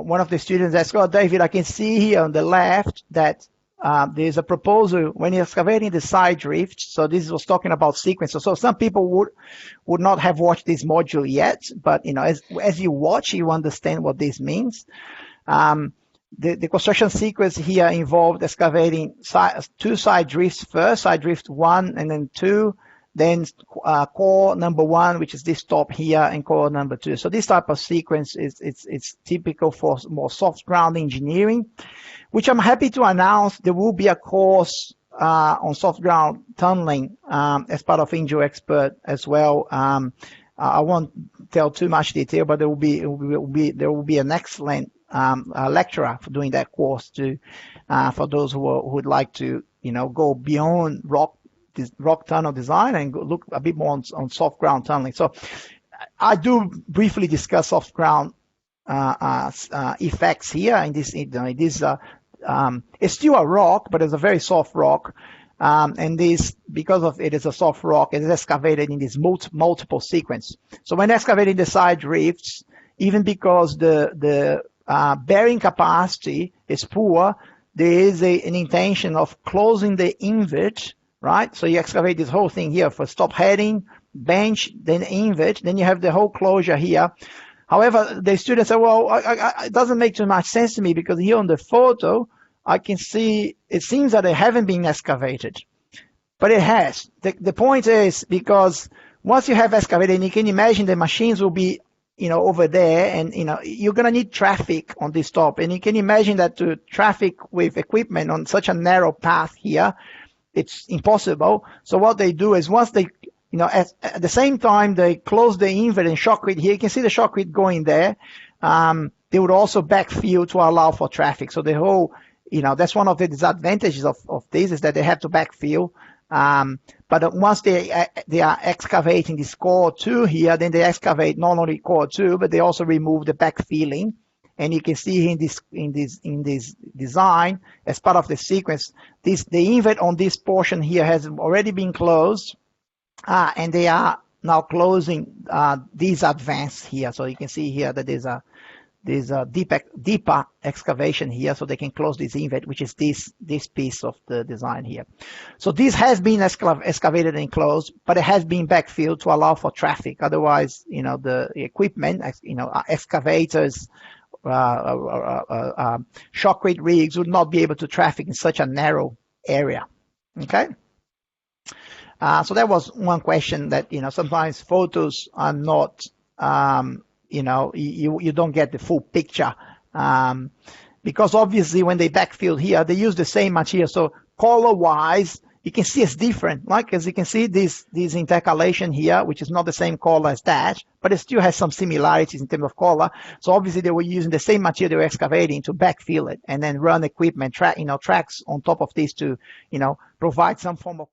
one of the students asked, "Oh, David, I can see here on the left that there's a proposal when you're excavating the side drift." So this was talking about sequence. So some people would not have watched this module yet, but as you watch, you understand what this means. The construction sequence here involved excavating two side drifts first, side drift 1 and then 2, then core number 1, which is this top here, and core number 2. So this type of sequence it's typical for more soft ground engineering, which I'm happy to announce there will be a course on soft ground tunneling as part of Injo Expert as well. I won't tell too much detail, but there will be an excellent lecturer for doing that course too, for those who would like to go beyond rock tunnel design and look a bit more on soft ground tunneling. So I do briefly discuss soft ground effects here in this. It's still a rock, but it's a very soft rock. And this, because of it is a soft rock, it is excavated in this multiple sequence. So when excavating the side drifts, even because the bearing capacity is poor, there is an intention of closing the invert, right? So you excavate this whole thing here for stop heading, bench, then invert, then you have the whole closure here. However, the students say, well, it doesn't make too much sense to me because here on the photo, I can see it seems that it haven't been excavated, but it has. The point is because once you have excavated, you can imagine the machines will be, over there, and you're gonna need traffic on this top, and you can imagine that to traffic with equipment on such a narrow path here, it's impossible. So what they do is once they, at the same time they close the invert and shotcrete here, you can see the shotcrete going there. They would also backfill to allow for traffic. So the whole, that's one of the disadvantages of this is that they have to backfill. But once they are excavating this core 2 here, then they excavate not only core 2, but they also remove the backfilling. And you can see in this design as part of the sequence, the invert on this portion here has already been closed, and they are now closing these advance here. So you can see here that there's a deeper excavation here, so they can close this invert, which is this piece of the design here. So this has been excavated and closed, but it has been backfilled to allow for traffic. Otherwise, the equipment, excavators, shotcrete rigs would not be able to traffic in such a narrow area. Okay. So that was one question that, sometimes photos are not, you don't get the full picture. Because obviously when they backfill here, they use the same material. So color wise, you can see it's different. Like as you can see this intercalation here, which is not the same color as that, but it still has some similarities in terms of color. So obviously they were using the same material they were excavating to backfill it and then run equipment, tracks on top of this to, provide some form of